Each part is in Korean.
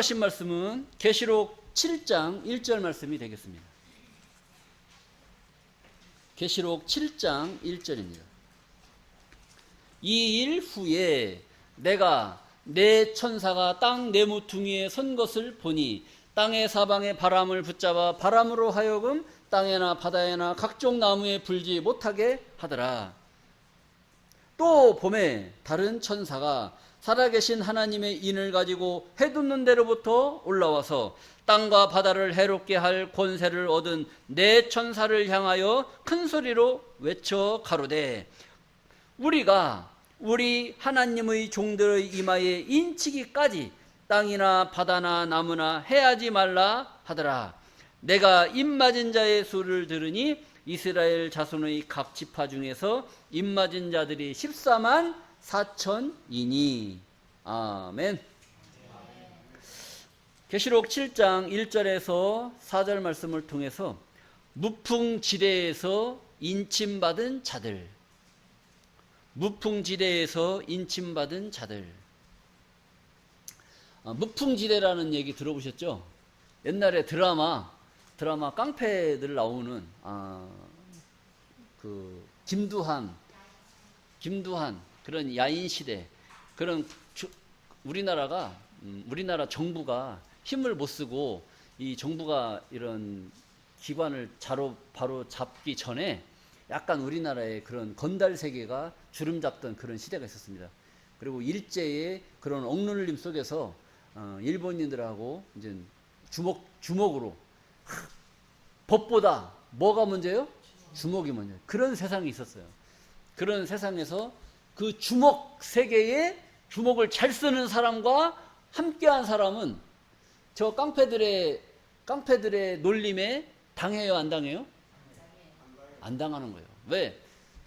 필요하신 말씀은 계시록 7장 1절 말씀이 되겠습니다. 계시록 7장 1절입니다. 이 일 후에 내가 내 천사가 땅 네모퉁이에 선 것을 보니 땅의 사방에 바람을 붙잡아 바람으로 하여금 땅에나 바다에나 각종 나무에 불지 못하게 하더라. 또 봄에 다른 천사가 살아계신 하나님의 인을 가지고 해돋는 데로부터 올라와서 땅과 바다를 해롭게 할 권세를 얻은 네 천사를 향하여 큰 소리로 외쳐 가로되 우리가 우리 하나님의 종들의 이마에 인치기까지 땅이나 바다나 나무나 해하지 말라 하더라. 내가 입맞은 자의 수를 들으니 이스라엘 자손의 각 지파 중에서 입맞은 자들이 14만 4천이니. 아멘. 계시록 7장 1절에서 4절 말씀을 통해서 무풍지대에서 인침받은 자들, 무풍지대에서 인침받은 자들. 무풍지대라는 얘기 들어보셨죠? 옛날에 드라마 깡패들 나오는 그 김두한 그런 야인 시대, 그런 우리나라 정부가 힘을 못 쓰고 이 정부가 이런 기관을 바로 잡기 전에 약간 우리나라의 그런 건달 세계가 주름 잡던 그런 시대가 있었습니다. 그리고 일제의 그런 억눌림 속에서 일본인들하고 이제 주먹으로 법보다 뭐가 문제예요? 주먹이 문제예요. 그런 세상이 있었어요. 그런 세상에서 그 주먹 세계에 주먹을 잘 쓰는 사람과 함께한 사람은 저 깡패들의 놀림에 당해요, 안 당해요? 안 당하는 거예요. 왜?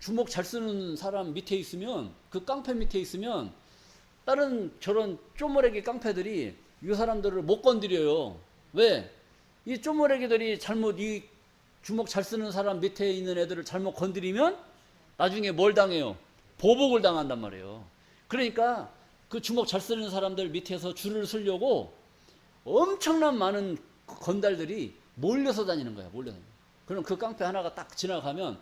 주먹 잘 쓰는 사람 밑에 있으면, 그 깡패 밑에 있으면 다른 저런 쪼머레기 깡패들이 이 사람들을 못 건드려요. 왜? 이 쪼머레기들이 잘못 이 주먹 잘 쓰는 사람 밑에 있는 애들을 잘못 건드리면 나중에 뭘 당해요? 보복을 당한단 말이에요. 그러니까 그 주먹 잘 쓰는 사람들 밑에서 줄을 서려고 엄청난 많은 건달들이 몰려서 다니는 거야. 그럼 그 깡패 하나가 딱 지나가면,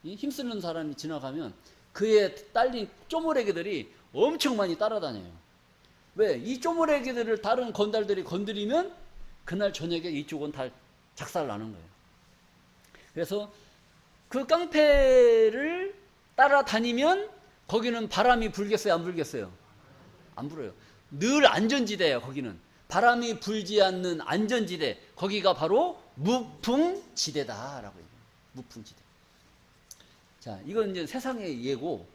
힘쓰는 사람이 지나가면 그에 딸린 쪼모래기들이 엄청 많이 따라다녀요. 왜? 이 쪼모래기들을 다른 건달들이 건드리면 그날 저녁에 이쪽은 다 작살나는 거예요. 그래서 그 깡패를 따라다니면 거기는 바람이 불겠어요, 안 불겠어요? 안 불어요. 늘 안전지대예요. 거기는 바람이 불지 않는 안전지대, 거기가 바로 무풍지대다라고 해요. 무풍지대. 자, 이건 이제 세상의 예고,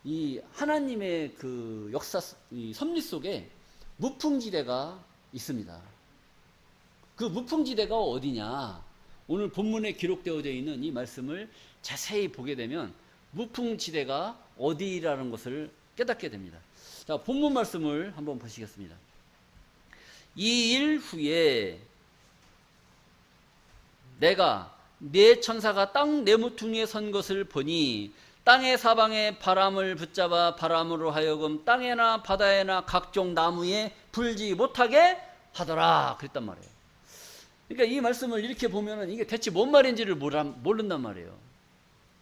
이 하나님의 그 역사, 이 섭리 속에 무풍지대가 있습니다. 그 무풍지대가 어디냐? 오늘 본문에 기록되어져 있는 이 말씀을 자세히 보게 되면 무풍지대가 어디라는 것을 깨닫게 됩니다. 자, 본문 말씀을 한번 보시겠습니다. 이 일 후에 내가 네 천사가 땅 네모퉁이에 선 것을 보니 땅의 사방에 바람을 붙잡아 바람으로 하여금 땅에나 바다에나 각종 나무에 불지 못하게 하더라 그랬단 말이에요. 그러니까 이 말씀을 이렇게 보면은 이게 대체 뭔 말인지를 모른단 말이에요.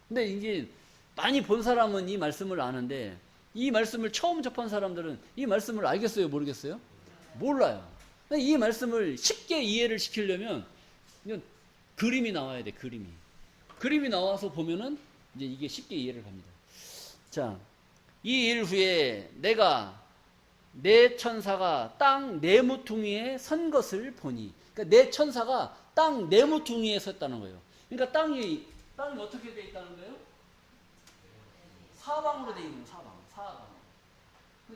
근데 이게 많이 본 사람은 이 말씀을 아는데, 이 말씀을 처음 접한 사람들은 이 말씀을 알겠어요, 모르겠어요? 몰라요. 이 말씀을 쉽게 이해를 시키려면 그림이 나와야 돼. 그림이 나와서 보면은 이제 이게 쉽게 이해를 합니다. 자, 이 일 후에 내가 네 천사가 땅 네모퉁이에 선 것을 보니, 그러니까 네 천사가 땅 네모퉁이에 섰다는 거예요. 그러니까 땅이 어떻게 돼 있다는 거예요? 사방으로 돼 있는 사방.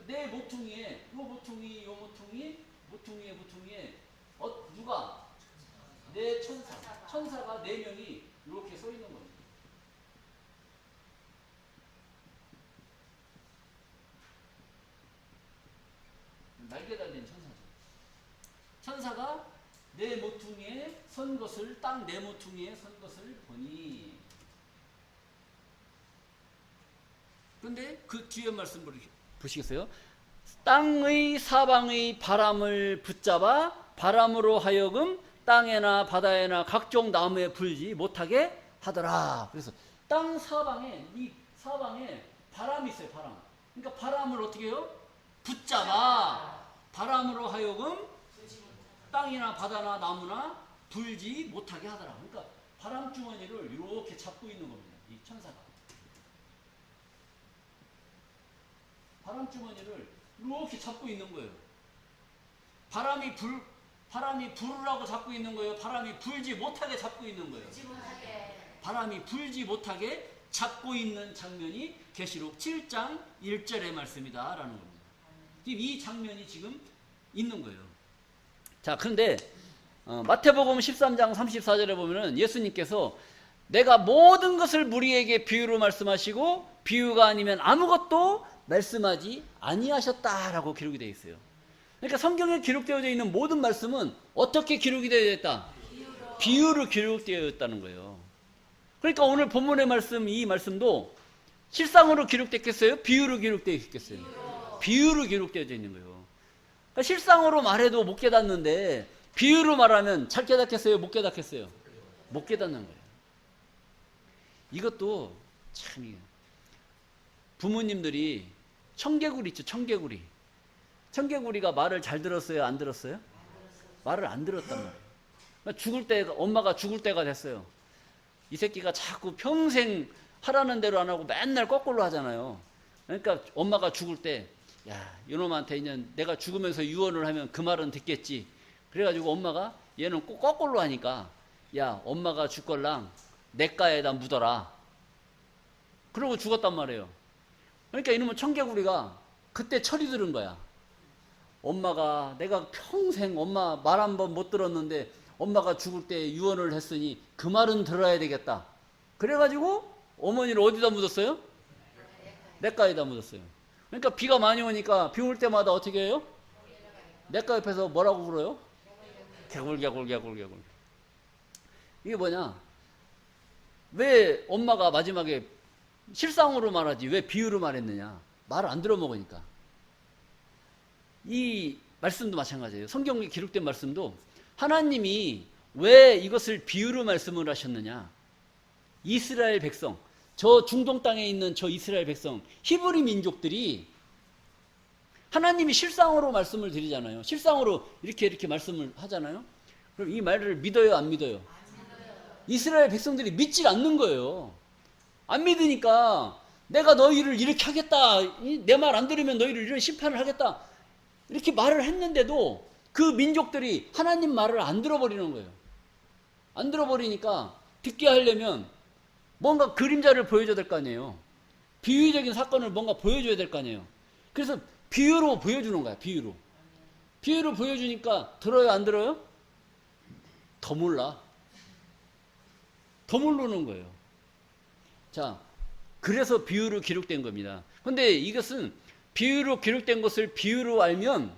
네 모퉁이에, 요 모퉁이에 누가? 네 천사가 네 명이 이렇게 서 있는 거예요. 날개 달린 천사죠. 천사가 네 모퉁이에 선 것을, 땅 네 모퉁이에 선 것을 보니. 그런데 그 뒤에 말씀 보시겠어요? 땅의 사방의 바람을 붙잡아 바람으로 하여금 땅에나 바다에나 각종 나무에 불지 못하게 하더라. 그래서 땅 사방에, 이 사방에 바람이 있어요. 바람. 그러니까 바람을 어떻게 해요? 붙잡아 바람으로 하여금 땅이나 바다나 나무나 불지 못하게 하더라. 그러니까 바람 주머니를 이렇게 잡고 있는 겁니다. 이 천사가. 바람 주머니를 이렇게 잡고 있는 거예요. 바람이 부르라고 잡고 있는 거예요. 바람이 불지 못하게 잡고 있는 거예요. 바람이 불지 못하게 잡고 있는 장면이 계시록 7장 1절의 말씀이다라는 겁니다. 이 장면이 지금 있는 거예요. 자, 그런데 마태복음 13장 34절에 보면은 예수님께서 내가 모든 것을 무리에게 비유로 말씀하시고 비유가 아니면 아무것도 말씀하지 아니하셨다라고 기록이 되어 있어요. 그러니까 성경에 기록되어져 있는 모든 말씀은 어떻게 기록이 되어 있다? 비유로 기록되어 있다는 거예요. 그러니까 오늘 본문의 말씀, 이 말씀도 실상으로 기록됐겠어요? 비유로 기록되어 있겠어요? 비유로 기록되어져 있는 거예요. 그러니까 실상으로 말해도 못 깨닫는데 비유로 말하면 잘 깨닫겠어요? 못 깨닫겠어요? 못 깨닫는 거예요. 이것도 참, 부모님들이 청개구리 있죠, 청개구리. 청개구리가 말을 잘 들었어요, 안 들었어요? 말을 안 들었단 말이에요. 죽을 때, 엄마가 죽을 때가 됐어요. 이 새끼가 자꾸 평생 하라는 대로 안 하고 맨날 거꾸로 하잖아요. 그러니까 엄마가 죽을 때, 야, 이놈한테 이제 내가 죽으면서 유언을 하면 그 말은 듣겠지. 그래가지고 엄마가 얘는 꼭 거꾸로 하니까, 야, 엄마가 죽걸랑 냇가에다 묻어라. 그러고 죽었단 말이에요. 그러니까 이놈은 청개구리가 그때 철이 들은 거야. 엄마가, 내가 평생 엄마 말 한 번 못 들었는데 엄마가 죽을 때 유언을 했으니 그 말은 들어야 되겠다. 그래가지고 어머니를 어디다 묻었어요? 냇가에다 묻었어요. 그러니까 비가 많이 오니까 비 올 때마다 어떻게 해요? 냇가 옆에서 뭐라고 불어요? 개굴개굴개굴개굴. 이게 뭐냐? 왜 엄마가 마지막에 실상으로 말하지 왜 비유로 말했느냐? 말을 안 들어먹으니까. 이 말씀도 마찬가지예요. 성경에 기록된 말씀도 하나님이 왜 이것을 비유로 말씀을 하셨느냐? 이스라엘 백성, 저 중동 땅에 있는 저 이스라엘 백성, 히브리 민족들이 하나님이 실상으로 말씀을 드리잖아요. 실상으로 이렇게 말씀을 하잖아요. 그럼 이 말을 믿어요, 안 믿어요? 이스라엘 백성들이 믿질 않는 거예요. 안 믿으니까 내가 너희를 이렇게 하겠다, 내 말 안 들으면 너희를 이런 심판을 하겠다, 이렇게 말을 했는데도 그 민족들이 하나님 말을 안 들어버리는 거예요. 안 들어버리니까 듣게 하려면 뭔가 그림자를 보여줘야 될 거 아니에요. 비유적인 사건을 뭔가 보여줘야 될 거 아니에요. 그래서 비유로 보여주는 거야. 비유로 보여주니까 들어요, 안 들어요? 더 몰라. 더 모르는 거예요. 자, 그래서 비유로 기록된 겁니다. 근데 이것은 비유로 기록된 것을 비유로 알면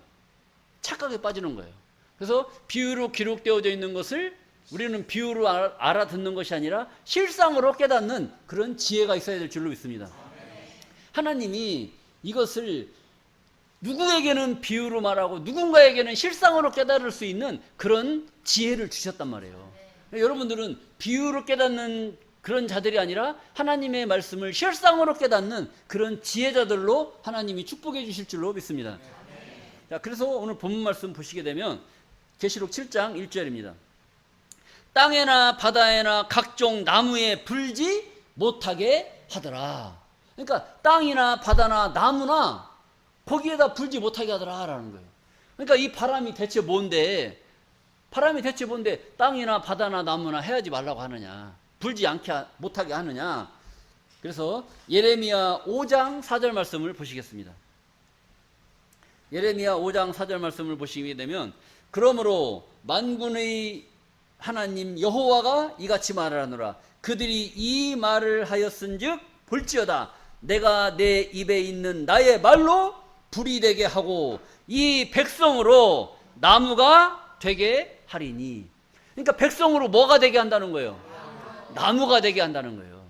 착각에 빠지는 거예요. 그래서 비유로 기록되어져 있는 것을 우리는 비유로 알아듣는 것이 아니라 실상으로 깨닫는 그런 지혜가 있어야 될 줄로 믿습니다. 하나님이 이것을 누구에게는 비유로 말하고 누군가에게는 실상으로 깨달을 수 있는 그런 지혜를 주셨단 말이에요. 여러분들은 비유로 깨닫는 그런 자들이 아니라 하나님의 말씀을 실상으로 깨닫는 그런 지혜자들로 하나님이 축복해 주실 줄로 믿습니다. 자, 그래서 오늘 본문 말씀 보시게 되면 계시록 7장 1절입니다. 땅에나 바다에나 각종 나무에 불지 못하게 하더라. 그러니까 땅이나 바다나 나무나 거기에다 불지 못하게 하더라라는 거예요. 그러니까 이 바람이 대체 뭔데? 땅이나 바다나 나무나 해야지 말라고 하느냐? 불지 못하게 하느냐? 그래서 예레미야 5장 4절 말씀을 보시겠습니다. 예레미야 5장 4절 말씀을 보시게 되면 그러므로 만군의 하나님 여호와가 이같이 말하노라. 그들이 이 말을 하였은즉 볼지어다 내가 내 입에 있는 나의 말로 불이 되게 하고 이 백성으로 나무가 되게 하리니. 그러니까 백성으로 뭐가 되게 한다는 거예요? 나무가 되게 한다는 거예요.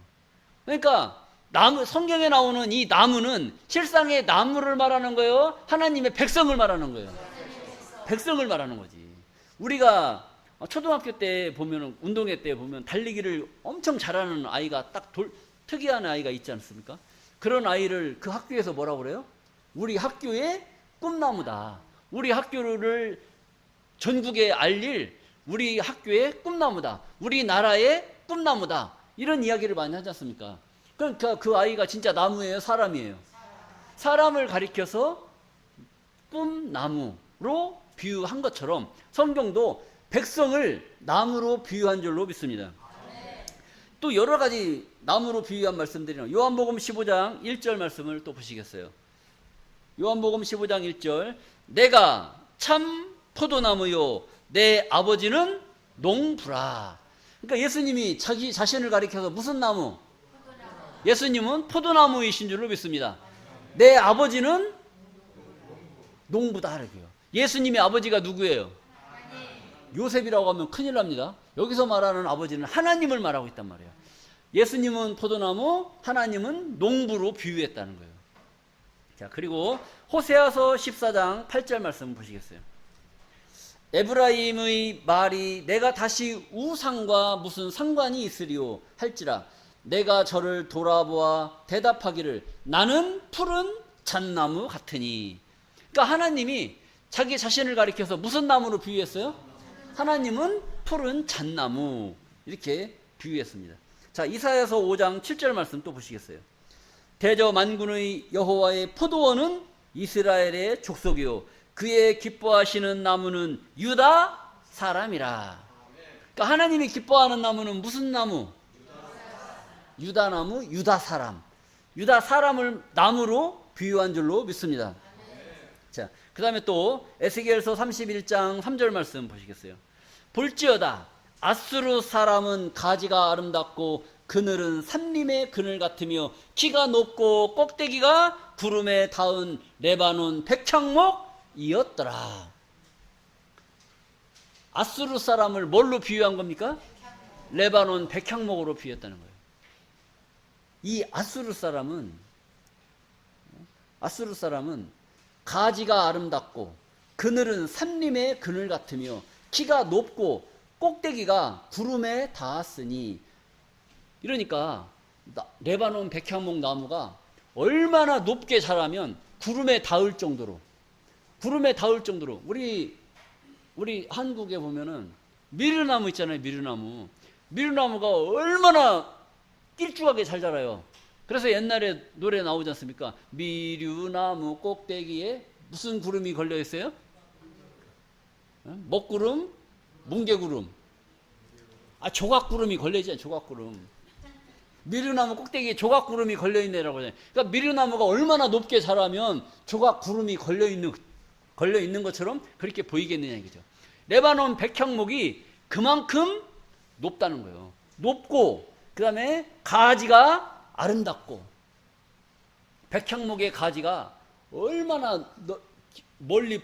그러니까 나무, 성경에 나오는 이 나무는 실상의 나무를 말하는 거예요? 하나님의 백성을 말하는 거예요? 백성을 말하는 거지. 우리가 초등학교 때 보면, 운동회 때 보면 달리기를 엄청 잘하는 아이가 특이한 아이가 있지 않습니까? 그런 아이를 그 학교에서 뭐라고 그래요? 우리 학교의 꿈나무다. 우리 학교를 전국에 알릴 우리 학교의 꿈나무다. 우리나라의 꿈나무다. 이런 이야기를 많이 하지 않습니까? 그러니까 그 아이가 진짜 나무예요? 사람이에요? 사람을 가리켜서 꿈나무로 비유한 것처럼 성경도 백성을 나무로 비유한 줄로 믿습니다. 또 여러 가지 나무로 비유한 말씀드리는 요한복음 15장 1절 말씀을 또 보시겠어요? 요한복음 15장 1절 내가 참 포도나무요 내 아버지는 농부라. 그러니까 예수님이 자기 자신을 가리켜서 무슨 나무? 예수님은 포도나무이신 줄로 믿습니다. 내 아버지는 농부다 하래요. 예수님의 아버지가 누구예요? 요셉이라고 하면 큰일 납니다. 여기서 말하는 아버지는 하나님을 말하고 있단 말이에요. 예수님은 포도나무, 하나님은 농부로 비유했다는 거예요. 자, 그리고 호세아서 14장 8절 말씀 보시겠어요? 에브라임의 말이 내가 다시 우상과 무슨 상관이 있으리요 할지라 내가 저를 돌아보아 대답하기를 나는 푸른 잣나무 같으니. 그러니까 하나님이 자기 자신을 가리켜서 무슨 나무로 비유했어요? 하나님은 푸른 잣나무 이렇게 비유했습니다. 자, 이사야서 5장 7절 말씀 또 보시겠어요? 대저 만군의 여호와의 포도원은 이스라엘의 족속이요 그의 기뻐하시는 나무는 유다 사람이라. 그러니까 하나님이 기뻐하는 나무는 무슨 나무? 유다나무, 유다 사람. 유다 사람을 나무로 비유한 줄로 믿습니다. 자, 그 다음에 또 에스겔서 31장 3절 말씀 보시겠어요? 볼지어다 아수르 사람은 가지가 아름답고 그늘은 산림의 그늘 같으며 키가 높고 꼭대기가 구름에 닿은 레바논 백향목이었더라. 아수르 사람을 뭘로 비유한 겁니까? 레바논 백향목으로 비유했다는 거예요. 이 아수르 사람은 가지가 아름답고 그늘은 산림의 그늘 같으며 키가 높고 꼭대기가 구름에 닿았으니. 이러니까 레바논 백향목 나무가 얼마나 높게 자라면 구름에 닿을 정도로 우리 한국에 보면은 미르나무 있잖아요. 미르나무가 얼마나 길쭉하게 잘 자라요. 그래서 옛날에 노래 나오지 않습니까? 미류나무 꼭대기에 무슨 구름이 걸려 있어요? 먹구름, 뭉게구름. 조각구름이 걸려 있잖아요. 조각구름. 미르나무 꼭대기에 조각구름이 걸려 있네라고 하잖아요. 그러니까 미르나무가 얼마나 높게 자라면 조각구름이 걸려 있는 것처럼 그렇게 보이겠느냐 이거죠. 레바논 백향목이 그만큼 높다는 거예요. 높고 그 다음에 가지가 아름답고, 백향목의 가지가 얼마나 멀리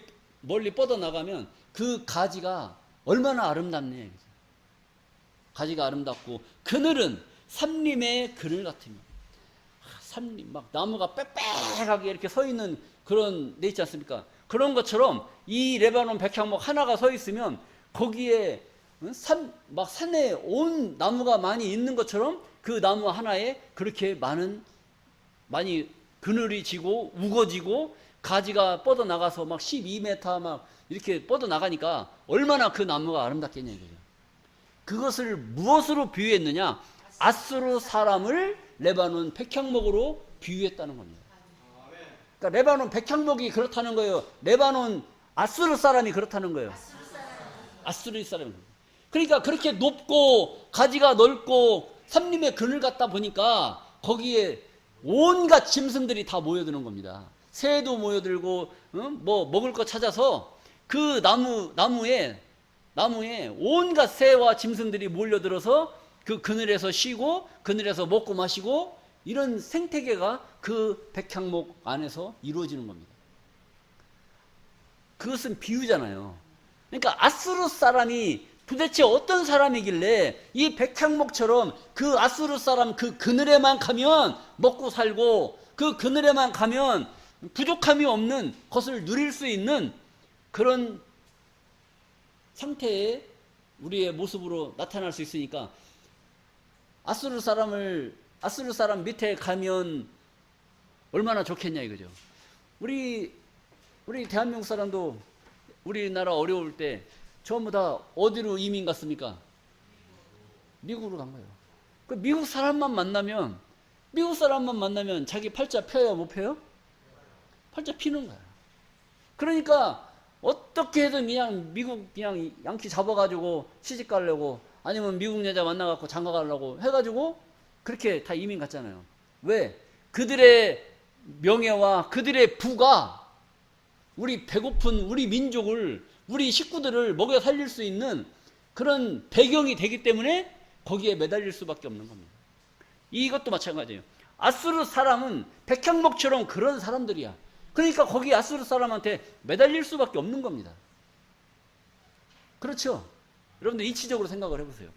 뻗어나가면 그 가지가 얼마나 아름답네. 가지가 아름답고 그늘은 산림의 그늘 같으며. 산림 막 나무가 빽빽하게 이렇게 서 있는 그런 데 있지 않습니까? 그런 것처럼 이 레바논 백향목 하나가 서 있으면 거기에 산에 온 나무가 많이 있는 것처럼 그 나무 하나에 그렇게 많이 그늘이 지고 우거지고 가지가 뻗어나가서 막 12m 막 이렇게 뻗어나가니까 얼마나 그 나무가 아름답겠냐 이거죠. 그것을 무엇으로 비유했느냐? 아수르 사람을 레바논 백향목으로 비유했다는 겁니다. 그러니까 레바논 백향목이 그렇다는 거예요. 레바논 아수르 사람이 그렇다는 거예요. 아수르 사람이. 그러니까 그렇게 높고 가지가 넓고 산림의 그늘 같다 보니까 거기에 온갖 짐승들이 다 모여드는 겁니다. 새도 모여들고 뭐 먹을 거 찾아서 그 나무에 온갖 새와 짐승들이 몰려들어서 그 그늘에서 쉬고 그늘에서 먹고 마시고 이런 생태계가 그 백향목 안에서 이루어지는 겁니다. 그것은 비유잖아요. 그러니까 아수르 사람이 도대체 어떤 사람이길래 이 백향목처럼 그 아수르 사람 그 그늘에만 가면 먹고 살고 그 그늘에만 가면 부족함이 없는 것을 누릴 수 있는 그런 상태의 우리의 모습으로 나타날 수 있으니까 아수르 사람 밑에 가면 얼마나 좋겠냐 이거죠. 우리 대한민국 사람도 우리나라 어려울 때 전부 다 어디로 이민 갔습니까? 미국으로 간 거예요. 그 미국 사람만 만나면 자기 팔자 펴요, 못 펴요? 팔자 피는 거야. 그러니까 어떻게 해든 그냥 미국 그냥 양키 잡아가지고 시집 가려고 아니면 미국 여자 만나갖고 장가 가려고 해가지고 그렇게 다 이민 갔잖아요. 왜? 그들의 명예와 그들의 부가 우리 배고픈 우리 민족을 우리 식구들을 먹여 살릴 수 있는 그런 배경이 되기 때문에 거기에 매달릴 수밖에 없는 겁니다. 이것도 마찬가지예요. 아수르 사람은 백향목처럼 그런 사람들이야. 그러니까 거기 아수르 사람한테 매달릴 수밖에 없는 겁니다. 그렇죠? 여러분들 이치적으로 생각을 해보세요.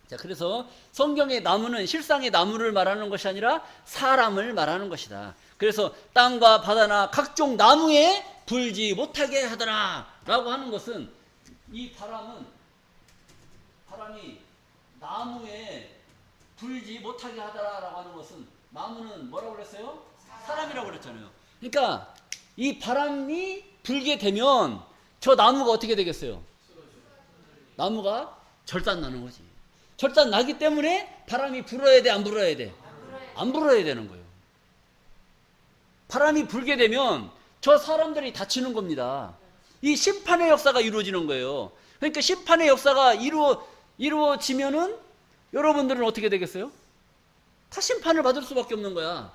자, 그래서 성경의 나무는 실상의 나무를 말하는 것이 아니라 사람을 말하는 것이다. 그래서 땅과 바다나 각종 나무에 불지 못하게 하더라 라고 하는 것은 이 바람이 나무에 불지 못하게 하더라 라고 하는 것은 나무는 뭐라고 그랬어요? 사람이라고 그랬잖아요. 그러니까 이 바람이 불게 되면 저 나무가 어떻게 되겠어요? 나무가 절단 나는 거지. 절단 나기 때문에 바람이 불어야 돼, 안 불어야 돼? 안 불어야 되는 거예요. 바람이 불게 되면 저 사람들이 다치는 겁니다. 이 심판의 역사가 이루어지는 거예요. 그러니까 심판의 역사가 이루어지면은 여러분들은 어떻게 되겠어요? 다 심판을 받을 수밖에 없는 거야.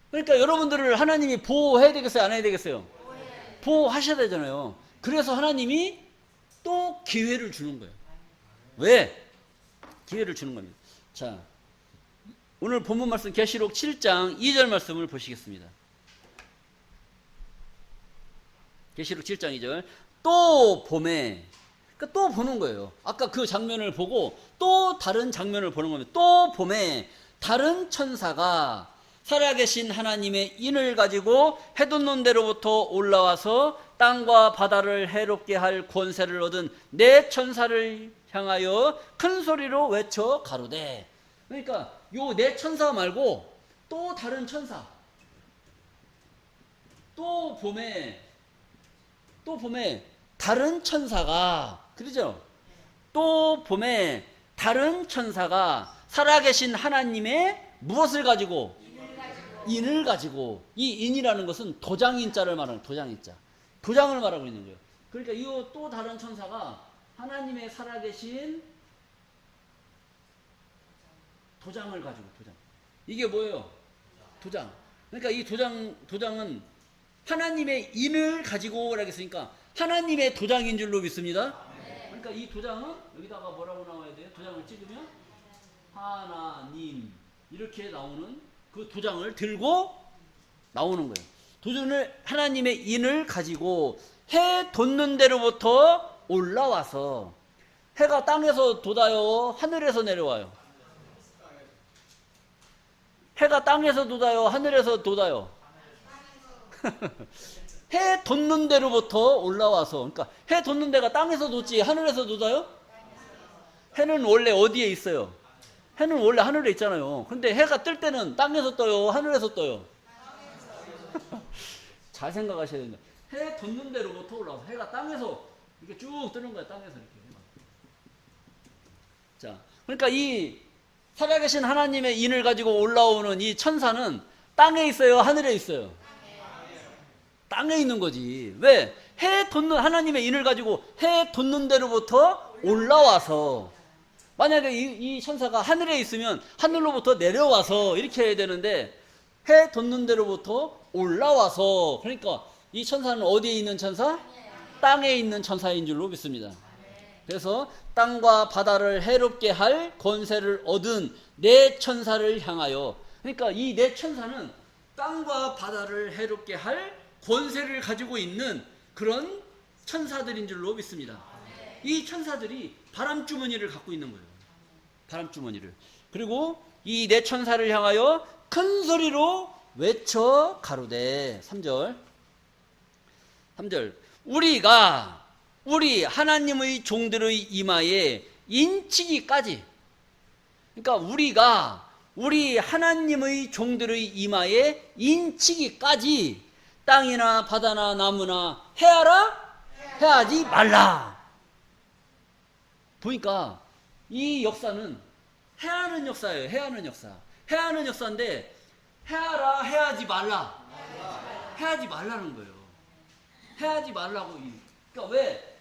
그러니까 여러분들을 하나님이 보호해야 되겠어요? 안 해야 되겠어요? 보호하셔야 되잖아요. 그래서 하나님이 또 기회를 주는 거예요. 왜? 기회를 주는 겁니다. 자, 오늘 본문 말씀 계시록 7장 2절 말씀을 보시겠습니다. 계시록 7장 2절. 또 봄에, 그러니까 또 보는 거예요. 아까 그 장면을 보고 또 다른 장면을 보는 겁니다. 또 봄에 다른 천사가 살아계신 하나님의 인을 가지고 해돋는 데로부터 올라와서 땅과 바다를 해롭게 할 권세를 얻은 네 천사를 향하여 큰 소리로 외쳐 가로되. 그러니까 요 네 천사 말고 또 다른 천사, 또 봄에 다른 천사가, 그러죠? 또 봄에 다른 천사가 살아계신 하나님의 무엇을 가지고? 인을 가지고. 이 인이라는 것은 도장인자를 말하는, 도장인자, 도장을 말하고 있는 거예요. 그러니까 이 또 다른 천사가 하나님의 살아계신 도장을 가지고, 도장. 이게 뭐예요? 도장. 그러니까 이 도장은 하나님의 인을 가지고 라고 했으니까 하나님의 도장인 줄로 믿습니다. 그러니까 이 도장은 여기다가 뭐라고 나와야 돼요? 도장을 찍으면 하나님 이렇게 나오는 그 도장을 들고 나오는 거예요. 도장을 하나님의 인을 가지고 해 돋는 데로부터 올라와서, 해가 땅에서 돋아요? 하늘에서 내려와요? 해가 땅에서 돋아요? 하늘에서 돋아요? 해 돋는 데로부터 올라와서, 그러니까 해 돋는 데가 땅에서 돋지 하늘에서 돋아요? 해는 원래 어디에 있어요? 해는 원래 하늘에 있잖아요. 근데 해가 뜰 때는 땅에서 떠요? 하늘에서 떠요? 잘 생각하셔야 됩니다. 해 돋는 데로부터 올라와서 해가 땅에서 이렇게 쭉 뜨는 거야. 땅에서 이렇게. 자, 그러니까 이 살아계신 하나님의 인을 가지고 올라오는 이 천사는 땅에 있어요? 하늘에 있어요? 땅에 있는 거지. 왜? 해 돋는, 하나님의 인을 가지고 해 돋는 데로부터 올라와서, 만약에 이 천사가 하늘에 있으면 하늘로부터 내려와서 이렇게 해야 되는데 해 돋는 데로부터 올라와서, 그러니까 이 천사는 어디에 있는 천사? 땅에 있는 천사인 줄로 믿습니다. 그래서 땅과 바다를 해롭게 할 권세를 얻은 네 천사를 향하여, 그러니까 이 네 천사는 땅과 바다를 해롭게 할 권세를 가지고 있는 그런 천사들인 줄로 믿습니다. 이 천사들이 바람주머니를 갖고 있는 거예요. 바람주머니를. 그리고 이 네 천사를 향하여 큰 소리로 외쳐 가로되 3절 우리 하나님의 종들의 이마에 인치기까지, 그러니까 우리 하나님의 종들의 이마에 인치기까지 땅이나 바다나 나무나 해하라 해하지 말라. 보니까 이 역사는 해하는 역사예요. 해하는 역사. 해하는 역사인데 해하라 해하지 말라. 해하지 말라는 거예요. 해하지 말라고. 그러니까 왜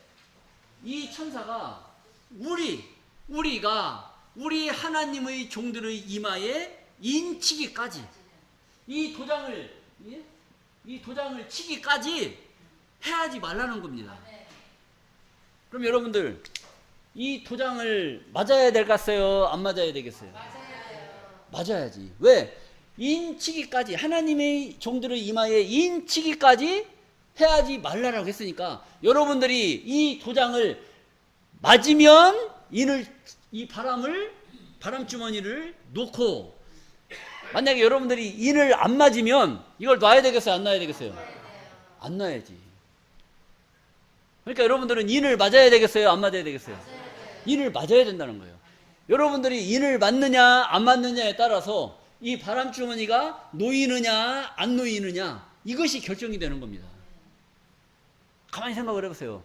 이 천사가 우리가 우리 하나님의 종들의 이마에 인치기까지, 이 도장을 치기까지 해하지 말라는 겁니다. 그럼 여러분들 이 도장을 맞아야 될겠어요? 안 맞아야 되겠어요? 맞아야지. 왜? 인치기까지, 하나님의 종들의 이마에 인치기까지 해하지 말라라고 했으니까, 여러분들이 이 도장을 맞으면 이 바람주머니를 놓고, 만약에 여러분들이 인을 안 맞으면 이걸 놔야 되겠어요? 안 놔야 되겠어요? 안 놔야지. 그러니까 여러분들은 인을 맞아야 되겠어요? 안 맞아야 되겠어요? 인을 맞아야 된다는 거예요. 여러분들이 인을 맞느냐 안 맞느냐에 따라서 이 바람주머니가 놓이느냐 안 놓이느냐, 이것이 결정이 되는 겁니다. 가만히 생각을 해보세요.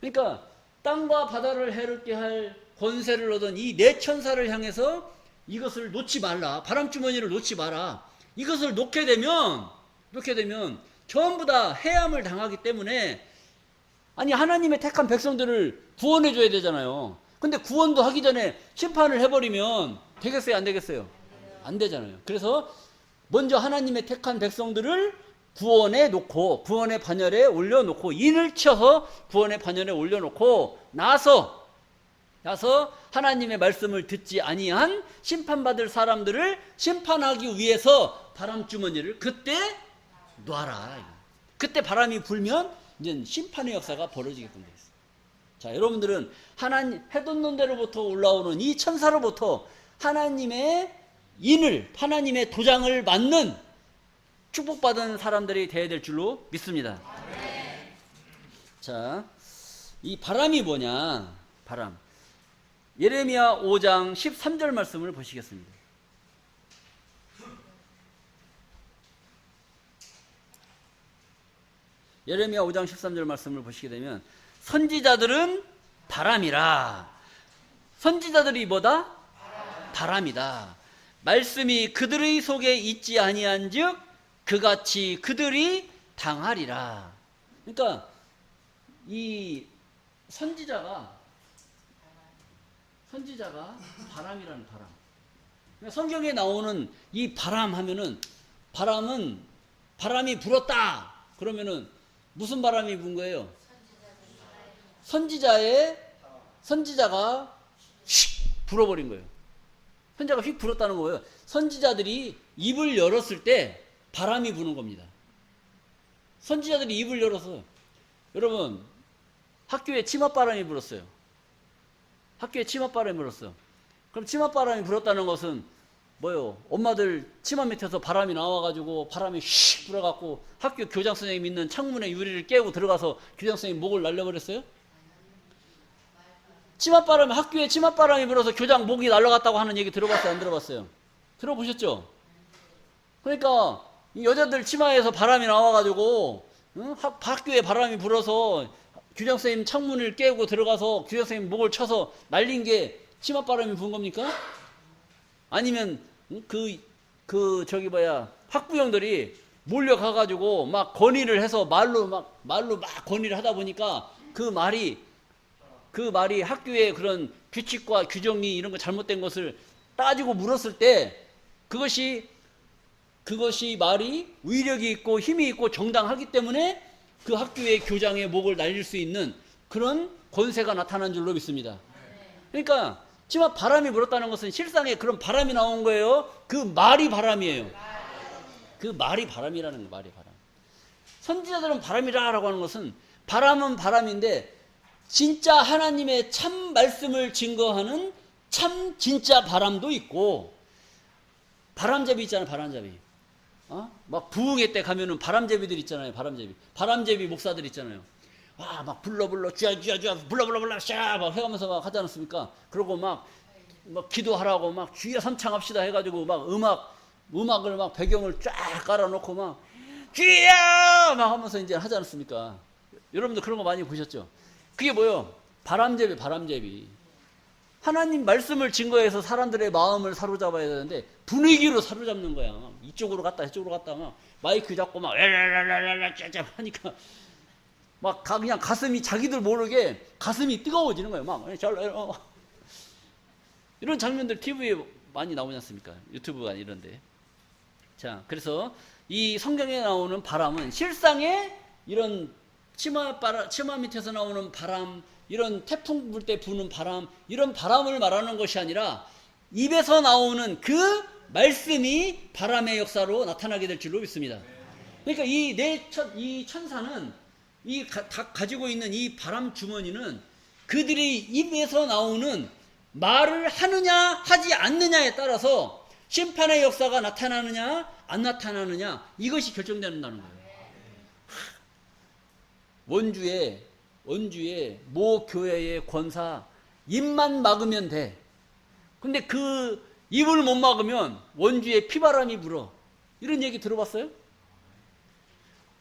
그러니까 땅과 바다를 해롭게 할 권세를 얻은 이 네 천사를 향해서 이것을 놓지 말라, 바람주머니를 놓지 마라. 이것을 놓게 되면 전부 다 해함을 당하기 때문에, 아니 하나님의 택한 백성들을 구원해 줘야 되잖아요. 근데 구원도 하기 전에 심판을 해버리면 되겠어요? 안 되겠어요? 안 되잖아요. 그래서 먼저 하나님의 택한 백성들을 구원에 놓고, 구원의 반열에 올려놓고, 인을 쳐서 구원의 반열에 올려놓고 나서 하나님의 말씀을 듣지 아니한 심판받을 사람들을 심판하기 위해서 바람주머니를 그때 놔라. 그때 바람이 불면 이제 심판의 역사가 벌어지게끔 되어 있어요. 자, 여러분들은 해돋는데로부터 올라오는 이 천사로부터 하나님의 하나님의 도장을 맞는 축복받은 사람들이 되어야 될 줄로 믿습니다. 자, 이 바람이 뭐냐? 바람. 예레미야 5장 13절 말씀을 보시겠습니다. 예레미야 5장 13절 말씀을 보시게 되면, 선지자들은 바람이라. 선지자들이 뭐다? 바람이다. 말씀이 그들의 속에 있지 아니한즉 그같이 그들이 당하리라. 그러니까 이 선지자가 바람이라는 바람. 그러니까 성경에 나오는 이 바람 하면은, 바람이 불었다 그러면은 무슨 바람이 분 거예요? 선지자가 휙 불어버린 거예요. 선지자가 휙 불었다는 거예요. 선지자들이 입을 열었을 때 바람이 부는 겁니다. 선지자들이 입을 열어서, 여러분 학교에 치맛바람이 불었어요. 그럼 치맛바람이 불었다는 것은 뭐요? 엄마들 치마 밑에서 바람이 나와가지고 바람이 휙 불어갖고 학교 교장 선생님 있는 창문에 유리를 깨고 들어가서 교장 선생님 목을 날려버렸어요? 학교에 치맛바람이 불어서 교장 목이 날아갔다고 하는 얘기 들어봤어요? 안 들어봤어요? 들어보셨죠? 그러니까 이 여자들 치마에서 바람이 나와가지고 학교에 바람이 불어서 교장 선생님 창문을 깨고 들어가서 교장 선생님 목을 쳐서 날린 게 치맛바람이 부은 겁니까? 아니면 학부형들이 몰려가가지고 막 건의를 해서 말로 막 건의를 하다 보니까 그 말이 학교의 그런 규칙과 규정이 이런 거 잘못된 것을 따지고 물었을 때 그것이 말이 위력이 있고 힘이 있고 정당하기 때문에 그 학교의 교장의 목을 날릴 수 있는 그런 권세가 나타난 줄로 믿습니다. 그러니까 치마 바람이 불었다는 것은 실상에 그런 바람이 나온 거예요. 그 말이 바람이에요. 그 말이 바람이라는 거예요. 말이 바람. 선지자들은 바람이라고 하는 것은, 바람은 바람인데 진짜 하나님의 참 말씀을 증거하는 참 진짜 바람도 있고, 바람잡이 있잖아요, 바람잡이. 막 부흥회 때 가면은 바람잡이들 있잖아요, 바람잡이. 바람잡이 목사들 있잖아요. 와, 막 불러, 쥐야, 불러, 샤, 막 해가면서 막 하지 않았습니까? 그러고 막 기도하라고 막 주여 삼창합시다 해가지고 막 음악을 막 배경을 쫙 깔아놓고 막 주여! 막 하면서 이제 하지 않았습니까? 여러분들 그런 거 많이 보셨죠? 그게 뭐예요? 바람잡이. 하나님 말씀을 증거해서 사람들의 마음을 사로잡아야 되는데 분위기로 사로잡는 거야. 이쪽으로 갔다 저쪽으로 갔다 막 마이크 잡고 막 랄랄랄랄랄 짜짜 하니까 막 그냥 가슴이 자기들 모르게 가슴이 뜨거워지는 거예요. 막 이런 장면들 TV에 많이 나오지 않습니까? 유튜브가 이런데. 자, 그래서 이 성경에 나오는 바람은 실상의 이런 치마 밑에서 나오는 바람, 이런 태풍 불 때 부는 바람, 이런 바람을 말하는 것이 아니라 입에서 나오는 그 말씀이 바람의 역사로 나타나게 될 줄로 믿습니다. 그러니까 이 천사는 가지고 있는 이 바람 주머니는 그들이 입에서 나오는 말을 하느냐 하지 않느냐에 따라서 심판의 역사가 나타나느냐 안 나타나느냐, 이것이 결정된다는 거예요. 원주의 모 교회의 권사 입만 막으면 돼. 근데 그 입을 못 막으면 원주에 피바람이 불어. 이런 얘기 들어봤어요?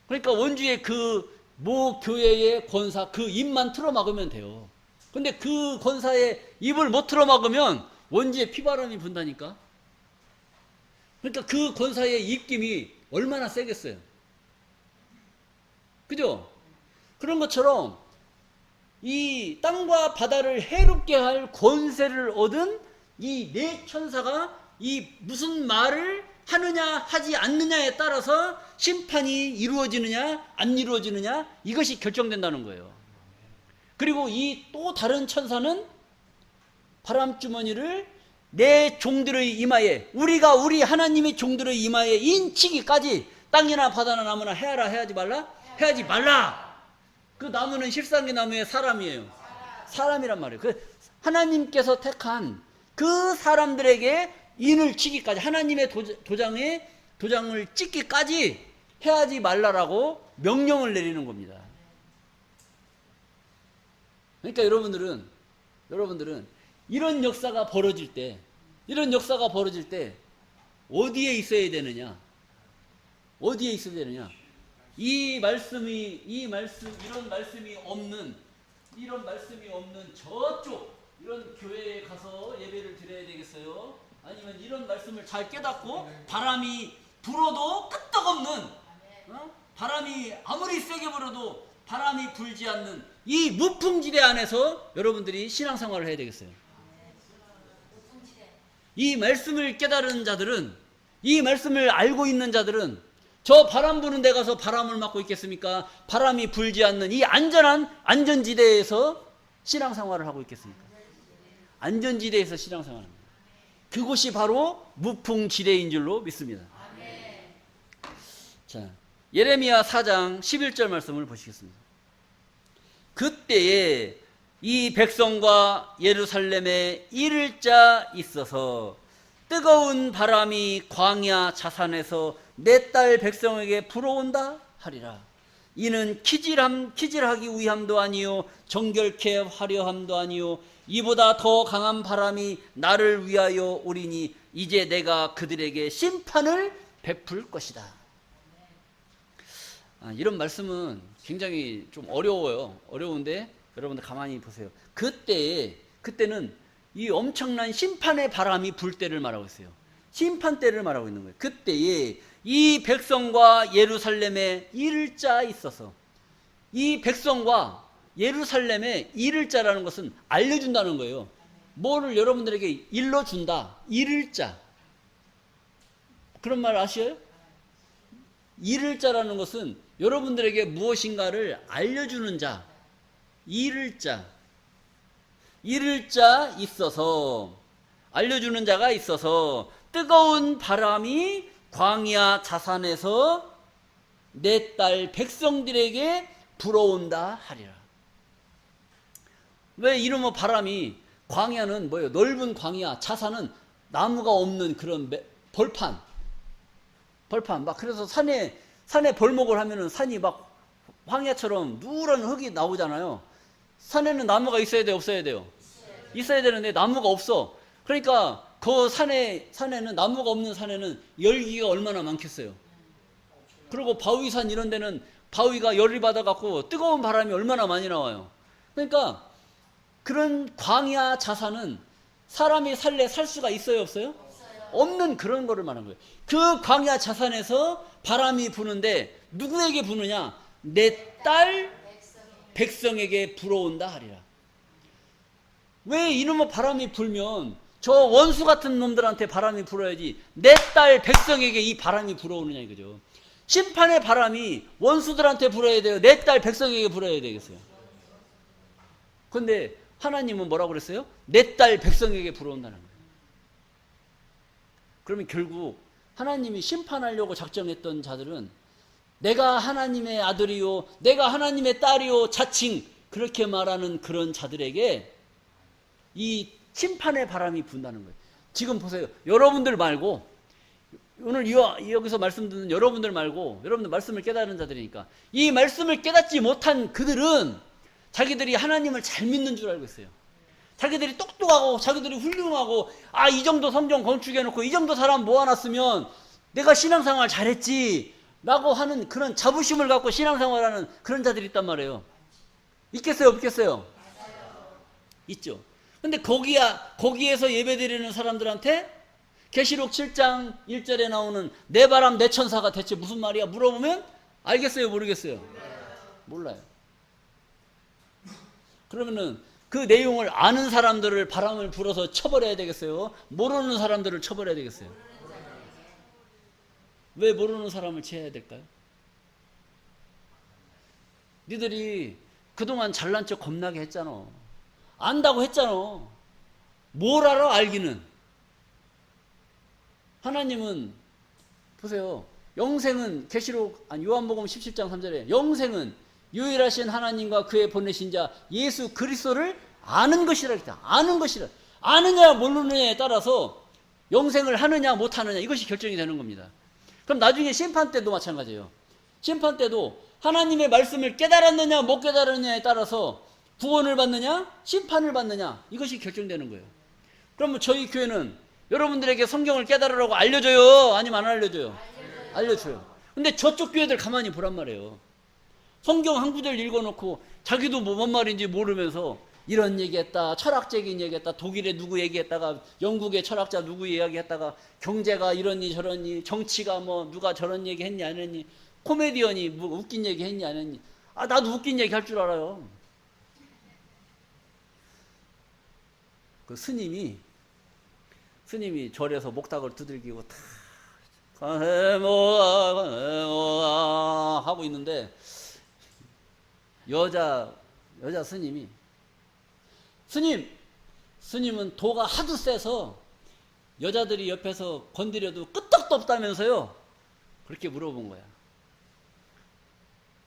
그러니까 원주의 그 모 교회의 권사 그 입만 틀어 막으면 돼요. 근데 그 권사의 입을 못 틀어 막으면 원주에 피바람이 분다니까. 그러니까 그 권사의 입김이 얼마나 세겠어요. 그죠? 그런 것처럼 이 땅과 바다를 해롭게 할 권세를 얻은 이 네 천사가 이 무슨 말을 하느냐 하지 않느냐에 따라서 심판이 이루어지느냐 안 이루어지느냐, 이것이 결정된다는 거예요. 그리고 이 또 다른 천사는 바람주머니를 내 종들의 이마에, 우리 하나님의 종들의 이마에 인치기까지 땅이나 바다나 나무나 해야라 해야지 말라? 해야지 말라. 그 나무는 실상의 나무의 사람이에요. 사람이란 말이에요. 그 하나님께서 택한 그 사람들에게 인을 치기까지, 하나님의 도장을 찍기까지 해야지 말라라고 명령을 내리는 겁니다. 그러니까 여러분들은 이런 역사가 벌어질 때 어디에 있어야 되느냐? 이런 말씀이 없는 저쪽 이런 교회에 가서 예배를 드려야 되겠어요? 아니면 이런 말씀을 잘 깨닫고 바람이 불어도 끄떡없는, 바람이 아무리 세게 불어도 바람이 불지 않는 이 무풍지대 안에서 여러분들이 신앙생활을 해야 되겠어요. 이 말씀을 깨달은 자들은, 이 말씀을 알고 있는 자들은 저 바람 부는 데 가서 바람을 맞고 있겠습니까? 바람이 불지 않는 이 안전지대에서 신앙생활을 하고 있겠습니까? 안전지대에서 신앙생활합니다. 그곳이 바로 무풍지대인 줄로 믿습니다. 자, 예레미야 4장 11절 말씀을 보시겠습니다. 그때에 이 백성과 예루살렘에 이를 자 있어서 뜨거운 바람이 광야 자산에서 내 딸 백성에게 불어온다 하리라. 이는 키질하기 위함도 아니요 정결케 하려함도 아니요 이보다 더 강한 바람이 나를 위하여 오리니 이제 내가 그들에게 심판을 베풀 것이다. 이런 말씀은 굉장히 좀 어려워요. 어려운데 여러분들 가만히 보세요. 그때는 이 엄청난 심판의 바람이 불 때를 말하고 있어요. 심판 때를 말하고 있는 거예요. 그때에 이 백성과 예루살렘에 이를 자 있어서, 이 백성과 예루살렘에 이를 자라는 것은 알려준다는 거예요. 뭐를 여러분들에게 일러준다. 이를 자. 그런 말 아시어요? 이를 자라는 것은 여러분들에게 무엇인가를 알려주는 자. 이를 자. 이를 자 있어서, 알려주는 자가 있어서 뜨거운 바람이 광야 자산에서 내 딸 백성들에게 불어온다 하리라. 왜 이러면 바람이, 광야는 뭐예요? 넓은 광야, 자사는 나무가 없는 그런 벌판 막, 그래서 산에 벌목을 하면은 산이 막 황야처럼 누런 흙이 나오잖아요. 산에는 나무가 있어야 돼요, 없어야 돼요? 있어야 되는데 나무가 없어. 그러니까 그 산에는, 나무가 없는 산에는 열기가 얼마나 많겠어요. 그리고 바위산 이런 데는 바위가 열이 받아갖고 뜨거운 바람이 얼마나 많이 나와요. 그러니까 그런 광야 자산은 사람이 살래 살 수가 있어요, 없어요? 없는 그런 거를 말하는 거예요. 그 광야 자산에서 바람이 부는데 누구에게 부느냐? 내 딸 백성에게 불어온다 하리라. 왜 이놈의 바람이 불면 저 원수 같은 놈들한테 바람이 불어야지 내 딸 백성에게 이 바람이 불어오느냐 이거죠. 심판의 바람이 원수들한테 불어야 돼요? 내 딸 백성에게 불어야 되겠어요? 근데 하나님은 뭐라고 그랬어요? 내 딸 백성에게 불어온다는 거예요. 그러면 결국 하나님이 심판하려고 작정했던 자들은 내가 하나님의 아들이요, 내가 하나님의 딸이요, 자칭 그렇게 말하는 그런 자들에게 이 심판의 바람이 분다는 거예요. 지금 보세요. 여러분들 말고, 오늘 여기서 말씀 듣는 여러분들 말고, 여러분들 말씀을 깨달은 자들이니까, 이 말씀을 깨닫지 못한 그들은 자기들이 하나님을 잘 믿는 줄 알고 있어요. 자기들이 똑똑하고 자기들이 훌륭하고, 아, 이 정도 성경 건축해놓고 이 정도 사람 모아놨으면 내가 신앙생활 잘했지 라고 하는 그런 자부심을 갖고 신앙생활하는 그런 자들이 있단 말이에요. 있겠어요, 없겠어요? 있죠. 근데 거기에서 예배드리는 사람들한테 계시록 7장 1절에 나오는 내 바람 내 천사가 대체 무슨 말이야 물어보면 알겠어요, 모르겠어요? 몰라요. 그러면은 그 내용을 아는 사람들을 바람을 불어서 쳐버려야 되겠어요? 모르는 사람들을 쳐버려야 되겠어요? 왜 모르는 사람을 쳐야 될까요? 니들이 그동안 잘난 척 겁나게 했잖아. 안다고 했잖아. 뭘 알아, 알기는. 하나님은 보세요. 영생은 요한복음 17장 3절에 영생은 유일하신 하나님과 그의 보내신 자 예수 그리스도를 아는 것이라 했다. 아는 것이라. 아느냐 모르느냐에 따라서 영생을 하느냐 못하느냐 이것이 결정이 되는 겁니다. 그럼 나중에 심판 때도 마찬가지예요. 심판 때도 하나님의 말씀을 깨달았느냐 못 깨달았느냐에 따라서 구원을 받느냐 심판을 받느냐 이것이 결정되는 거예요. 그러면 저희 교회는 여러분들에게 성경을 깨달으라고 알려줘요? 아니면 안 알려줘요? 알려줘요. 근데 저쪽 교회들 가만히 보란 말이에요. 성경 한 구절 읽어놓고 자기도 뭔 말인지 모르면서 이런 얘기했다, 철학적인 얘기했다, 독일의 누구 얘기했다가 영국의 철학자 누구 이야기했다가 경제가 이러니 저러니 정치가 뭐 누가 저런 얘기 했니 안 했니 코미디언이 뭐 웃긴 얘기 했니 안 했니. 아, 나도 웃긴 얘기 할 줄 알아요. 그 스님이 절에서 목탁을 두들기고 다 관세모아 하고 있는데 여자 스님이 스님은 도가 하도 세서 여자들이 옆에서 건드려도 끄떡도 없다면서요. 그렇게 물어본 거야.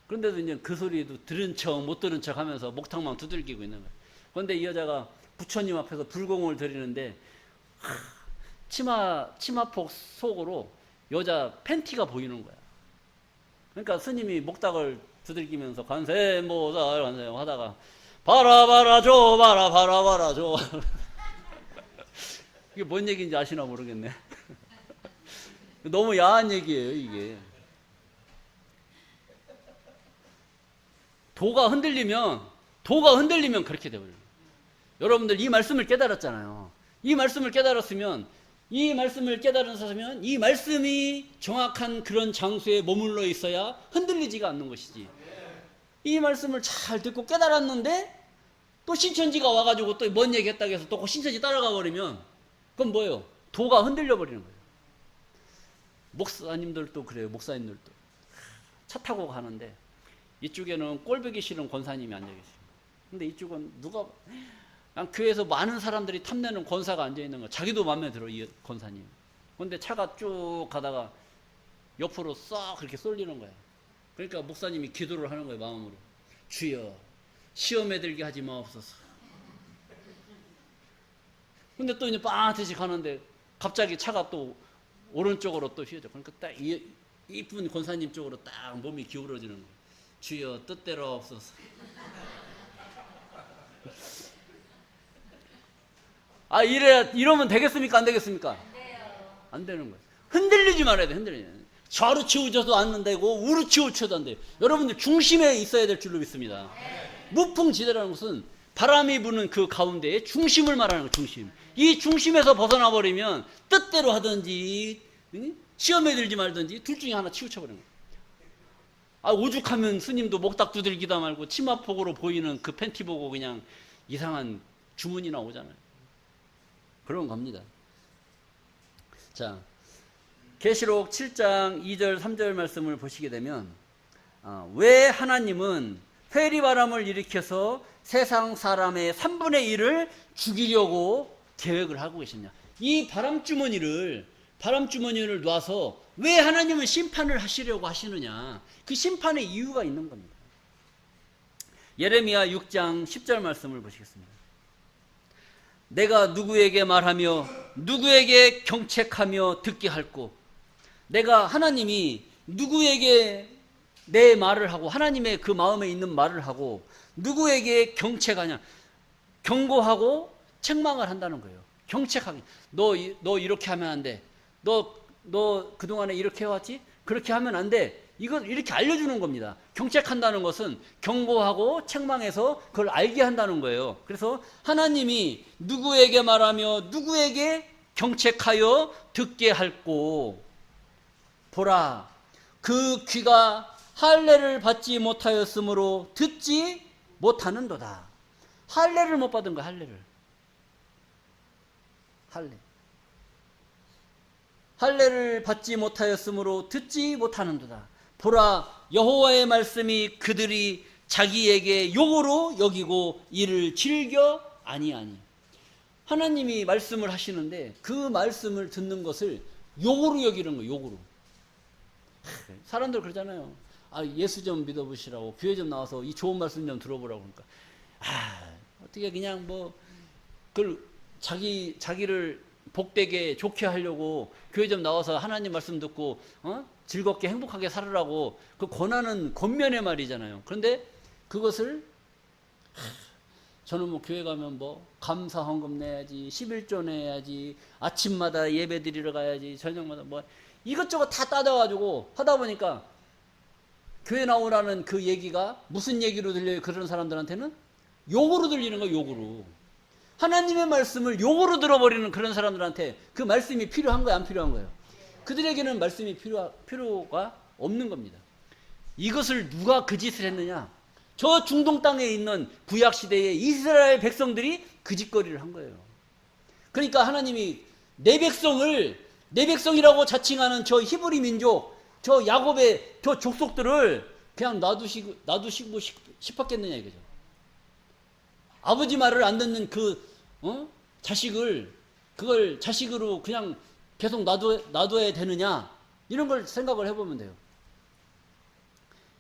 그런데도 이제 그 소리도 들은 척 못 들은 척 하면서 목탁만 두들기고 있는 거야. 그런데 이 여자가 부처님 앞에서 불공을 드리는데 치마폭 속으로 여자 팬티가 보이는 거야. 그러니까 스님이 목탁을 두들기면서 관세모살 관세 하다가 바라바라 줘 바라바라 줘 이게 뭔 얘기인지 아시나 모르겠네. 너무 야한 얘기예요 이게. 도가 흔들리면 그렇게 돼버려요. 여러분들 이 말씀을 깨달았잖아요. 이 말씀을 깨달았으면 이 말씀을 깨달은 사람은 이 말씀이 정확한 그런 장소에 머물러 있어야 흔들리지가 않는 것이지. 이 말씀을 잘 듣고 깨달았는데 또 신천지가 와가지고 또 뭔 얘기 했다고 해서 또 신천지 따라가 버리면 그건 뭐예요? 도가 흔들려 버리는 거예요. 목사님들도 그래요. 목사님들도 차 타고 가는데 이쪽에는 꼴보기 싫은 권사님이 앉아계세요. 근데 이쪽은 누가 그냥 교회에서 많은 사람들이 탐내는 권사가 앉아있는 거 자기도 마음에 들어 이 권사님. 근데 차가 쭉 가다가 옆으로 싹 그렇게 쏠리는 거야. 그러니까 목사님이 기도를 하는 거예요. 마음으로 주여 시험에 들게 하지 마옵소서. 근데 또 이제 빠듯이 가는데 갑자기 차가 또 오른쪽으로 또 휘어져. 그러니까 딱 이쁜 권사님 쪽으로 딱 몸이 기울어지는 거예요. 주여 뜻대로 없어서. 아, 이러면 되겠습니까? 안 되겠습니까? 안 되는 거예요. 흔들리지 말아야 돼, 흔들리지. 좌로 치우쳐도 안 되고, 우로 치우쳐도 안 돼요. 여러분들 중심에 있어야 될 줄로 믿습니다. 무풍지대라는 것은 바람이 부는 그 가운데에 중심을 말하는 거예요, 중심. 이 중심에서 벗어나 버리면 뜻대로 하든지, 시험에 들지 말든지, 둘 중에 하나 치우쳐버리는 거예요. 아, 오죽하면 스님도 목닥 두들기다 말고 치마폭으로 보이는 그 팬티 보고 그냥 이상한 주문이나 오잖아요. 그런 겁니다. 자, 계시록 7장 2절 3절 말씀을 보시게 되면 왜 하나님은 회리바람을 일으켜서 세상 사람의 3분의 1을 죽이려고 계획을 하고 계셨냐. 이 바람주머니를 놔서 왜 하나님은 심판을 하시려고 하시느냐. 그 심판의 이유가 있는 겁니다. 예레미야 6장 10절 말씀을 보시겠습니다. 내가 누구에게 말하며 누구에게 경책하며 듣게 할꼬. 내가 하나님이 누구에게 내 말을 하고 하나님의 그 마음에 있는 말을 하고 누구에게 경책하냐. 경고하고 책망을 한다는 거예요. 경책하기. 너 이렇게 하면 안 돼. 너 그동안에 이렇게 해왔지? 그렇게 하면 안 돼. 이걸 이렇게 알려주는 겁니다. 경책한다는 것은 경고하고 책망해서 그걸 알게 한다는 거예요. 그래서 하나님이 누구에게 말하며 누구에게 경책하여 듣게 할꼬. 보라, 그 귀가 할례를 받지 못하였으므로 듣지 못하는도다. 할례를 못 받은 거야, 할례를. 할례를 받지 못하였으므로 듣지 못하는도다. 보라, 여호와의 말씀이 그들이 자기에게 욕으로 여기고 이를 즐겨 아니하니. 하나님이 말씀을 하시는데 그 말씀을 듣는 것을 욕으로 여기는 거예요. 욕으로. 사람들 그러잖아요. 아, 예수 좀 믿어보시라고, 교회 좀 나와서 이 좋은 말씀 좀 들어보라고. 그러니까 어떻게 그냥 뭐 그걸 자기를 복되게 좋게 하려고 교회 좀 나와서 하나님 말씀 듣고 즐겁게 행복하게 살으라고 그 권하는 겉면의 말이잖아요. 그런데 그것을 저는 뭐 교회 가면 뭐 감사 헌금 내야지, 11조 내야지, 아침마다 예배 드리러 가야지, 저녁마다 뭐 이것저것 다 따져가지고 하다 보니까 교회 나오라는 그 얘기가 무슨 얘기로 들려요? 그런 사람들한테는 욕으로 들리는 거예요. 욕으로. 하나님의 말씀을 욕으로 들어버리는 그런 사람들한테 그 말씀이 필요한 거예요? 안 필요한 거예요? 그들에게는 말씀이 필요가 없는 겁니다. 이것을 누가 그 짓을 했느냐? 저 중동 땅에 있는 구약시대의 이스라엘 백성들이 그 짓거리를 한 거예요. 그러니까 하나님이 내 백성이라고 자칭하는 저 히브리 민족, 저 야곱의 저 족속들을 그냥 놔두시고 싶었겠느냐 이거죠. 아버지 말을 안 듣는 자식을 그걸 자식으로 그냥 계속 놔둬야 되느냐, 이런 걸 생각을 해보면 돼요.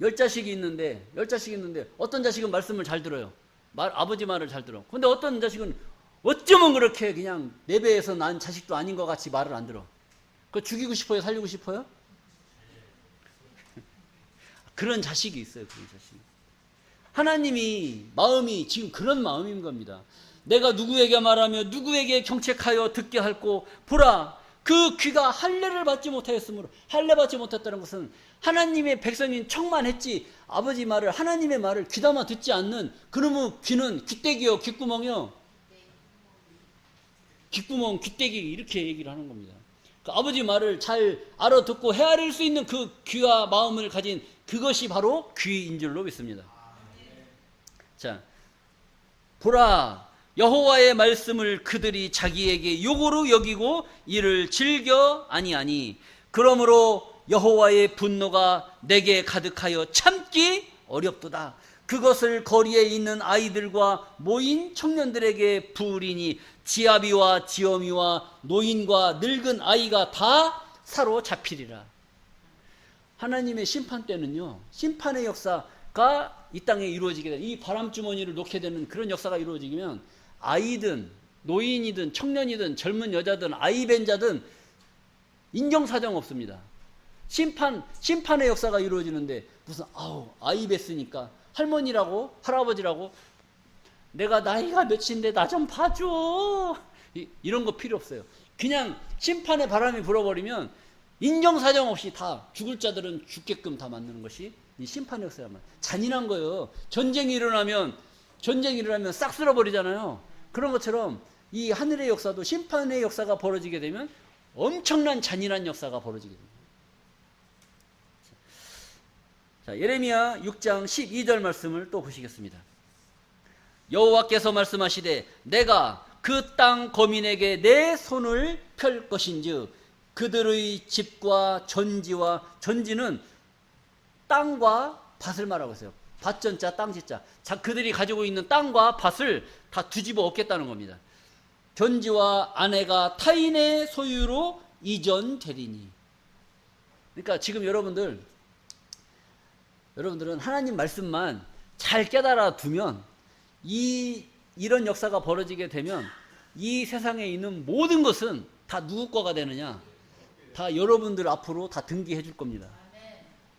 10자식이 있는데 어떤 자식은 말씀을 잘 들어요. 아버지 말을 잘 들어. 근데 어떤 자식은 어쩌면 그렇게 그냥 내 배에서 난 자식도 아닌 것 같이 말을 안 들어. 그거 죽이고 싶어요? 살리고 싶어요? 그런 자식이 있어요. 그런 자식이. 하나님이 마음이 지금 그런 마음인 겁니다. 내가 누구에게 말하며 누구에게 경책하여 듣게 할꼬. 보라, 그 귀가 할례를 받지 못하였으므로. 할례 받지 못했다는 것은 하나님의 백성인 척만 했지 아버지 말을, 하나님의 말을 귀담아 듣지 않는 그놈의 귀는 귀때기요, 귓구멍이요. 귓구멍, 귀때기, 이렇게 얘기를 하는 겁니다. 그 아버지 말을 잘 알아듣고 헤아릴 수 있는 그 귀와 마음을 가진 그것이 바로 귀인 줄로 믿습니다. 자, 보라, 여호와의 말씀을 그들이 자기에게 욕으로 여기고 이를 즐겨 아니하니 그러므로 여호와의 분노가 내게 가득하여 참기 어렵도다. 그것을 거리에 있는 아이들과 모인 청년들에게 부으리니 지아비와 지어미와 노인과 늙은 아이가 다 사로잡히리라. 하나님의 심판 때는요, 심판의 역사가 이 땅에 이루어지게 되는, 이 바람주머니를 놓게 되는 그런 역사가 이루어지면 아이든 노인이든 청년이든 젊은 여자든 아이 뵌 자든 인정사정 없습니다. 심판의 역사가 이루어지는데 무슨 아이 뵀으니까 할머니라고 할아버지라고 내가 나이가 몇인데 나 좀 봐줘 이런 거 필요 없어요. 그냥 심판의 바람이 불어버리면 인정사정 없이 다 죽을 자들은 죽게끔 다 만드는 것이 이 심판의 역사야만. 잔인한 거예요. 전쟁이 일어나면 싹 쓸어버리잖아요. 그런 것처럼 이 하늘의 역사도 심판의 역사가 벌어지게 되면 엄청난 잔인한 역사가 벌어지게 됩니다. 자, 예레미야 6장 12절 말씀을 또 보시겠습니다. 여호와께서 말씀하시되 내가 그 땅 거민에게 내 손을 펼 것인즉 그들의 집과 전지는 땅과 밭을 말하고 있어요. 밭전자 땅지자. 자, 그들이 가지고 있는 땅과 밭을 다 뒤집어 엎겠다는 겁니다. 전지와 아내가 타인의 소유로 이전되리니. 그러니까 지금 여러분들은 하나님 말씀만 잘 깨달아 두면 이런 역사가 벌어지게 되면 이 세상에 있는 모든 것은 다 누구 거가 되느냐? 다 여러분들 앞으로 다 등기해 줄 겁니다.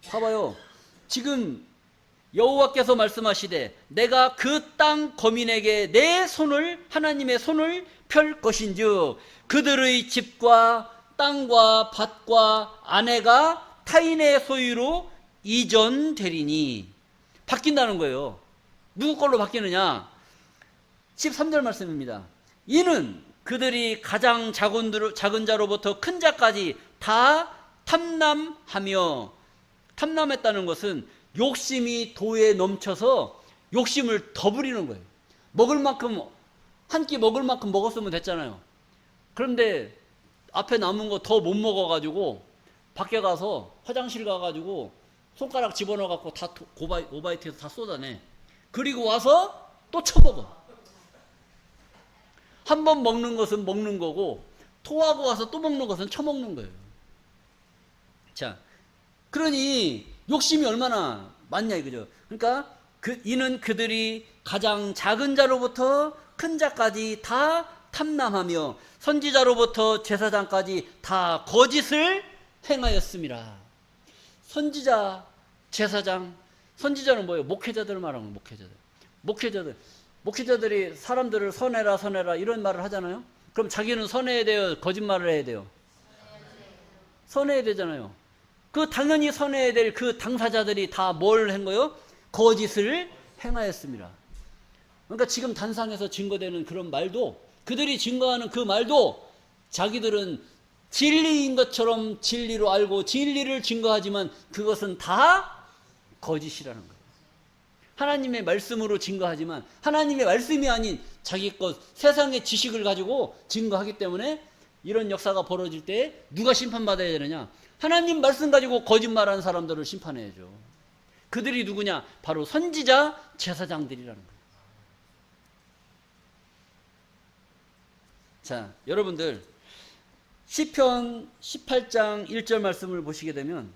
봐봐요. 지금 여호와께서 말씀하시되 내가 그 땅 거민에게 내 손을 하나님의 손을 펼 것인즉 그들의 집과 땅과 밭과 아내가 타인의 소유로 이전되리니. 바뀐다는 거예요. 누구 걸로 바뀌느냐? 13절 말씀입니다. 이는 그들이 가장 작은 자로부터 큰 자까지 다 탐남하며. 탐남했다는 것은 욕심이 도에 넘쳐서 욕심을 더 부리는 거예요. 먹을 만큼 한 끼 먹을 만큼 먹었으면 됐잖아요. 그런데 앞에 남은 거 더 못 먹어가지고 밖에 가서 화장실 가가지고 손가락 집어넣어갖고 다 오바이트에서 다 쏟아내. 그리고 와서 또 처먹어. 한 번 먹는 것은 먹는 거고 토하고 와서 또 먹는 것은 처먹는 거예요. 자, 그러니 욕심이 얼마나 많냐 이거죠. 그러니까 이는 그들이 가장 작은 자로부터 큰 자까지 다 탐남하며 선지자로부터 제사장까지 다 거짓을 행하였습니다. 선지자, 제사장, 선지자는 뭐예요? 목회자들을 말하는 거예요. 목회자들이 사람들을 선해라 이런 말을 하잖아요. 그럼 자기는 선해야 돼요? 거짓말을 해야 돼요? 선해야 되잖아요. 그 당연히 선해야 될 그 당사자들이 다 뭘 한 거예요? 거짓을 행하였습니다. 그러니까 지금 단상에서 증거되는 그런 말도, 그들이 증거하는 그 말도 자기들은 진리인 것처럼 진리로 알고 진리를 증거하지만 그것은 다 거짓이라는 거예요. 하나님의 말씀으로 증거하지만 하나님의 말씀이 아닌 자기 것, 세상의 지식을 가지고 증거하기 때문에 이런 역사가 벌어질 때 누가 심판받아야 되느냐? 하나님 말씀 가지고 거짓말하는 사람들을 심판해야죠. 그들이 누구냐? 바로 선지자, 제사장들이라는 거예요. 자, 여러분들 시편 18장 1절 말씀을 보시게 되면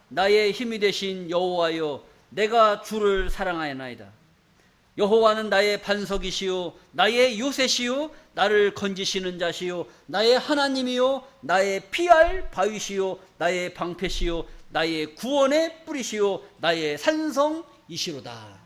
나의 힘이 되신 여호와여 내가 주를 사랑하였나이다. 여호와는 나의 반석이시요 나의 요새시요 나를 건지시는 자시요 나의 하나님이요 나의 피할 바위시요 나의 방패시요 나의 구원의 뿌리시요 나의 산성이시로다.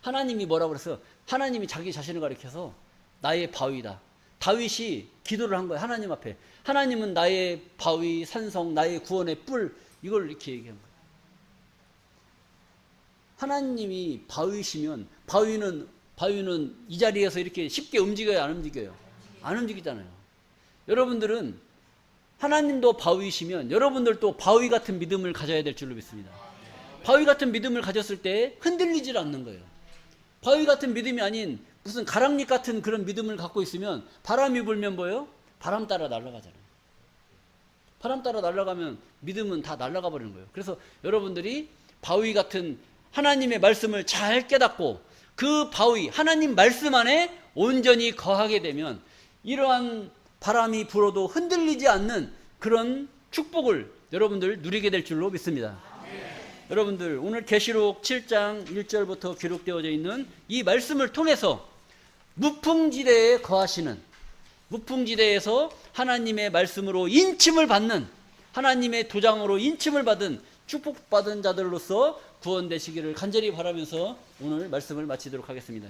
하나님이 뭐라고 그랬어요? 하나님이 자기 자신을 가리켜서 나의 바위다. 다윗이 기도를 한 거예요. 하나님 앞에. 하나님은 나의 바위, 산성, 나의 구원의 뿔, 이걸 이렇게 얘기한 거예요. 하나님이 바위시면 바위는 이 자리에서 이렇게 쉽게 움직여요? 안 움직여요? 안 움직이잖아요. 여러분들은 하나님도 바위시면 여러분들도 바위 같은 믿음을 가져야 될 줄로 믿습니다. 바위 같은 믿음을 가졌을 때 흔들리질 않는 거예요. 바위 같은 믿음이 아닌 무슨 가랑잎 같은 그런 믿음을 갖고 있으면 바람이 불면 뭐예요? 바람 따라 날아가잖아요. 바람 따라 날아가면 믿음은 다 날아가 버리는 거예요. 그래서 여러분들이 바위 같은 하나님의 말씀을 잘 깨닫고 그 바위, 하나님 말씀 안에 온전히 거하게 되면 이러한 바람이 불어도 흔들리지 않는 그런 축복을 여러분들 누리게 될 줄로 믿습니다. 여러분들 오늘 계시록 7장 1절부터 기록되어져 있는 이 말씀을 통해서 무풍지대에 거하시는, 무풍지대에서 하나님의 말씀으로 인침을 받는, 하나님의 도장으로 인침을 받은 축복받은 자들로서 구원되시기를 간절히 바라면서 오늘 말씀을 마치도록 하겠습니다.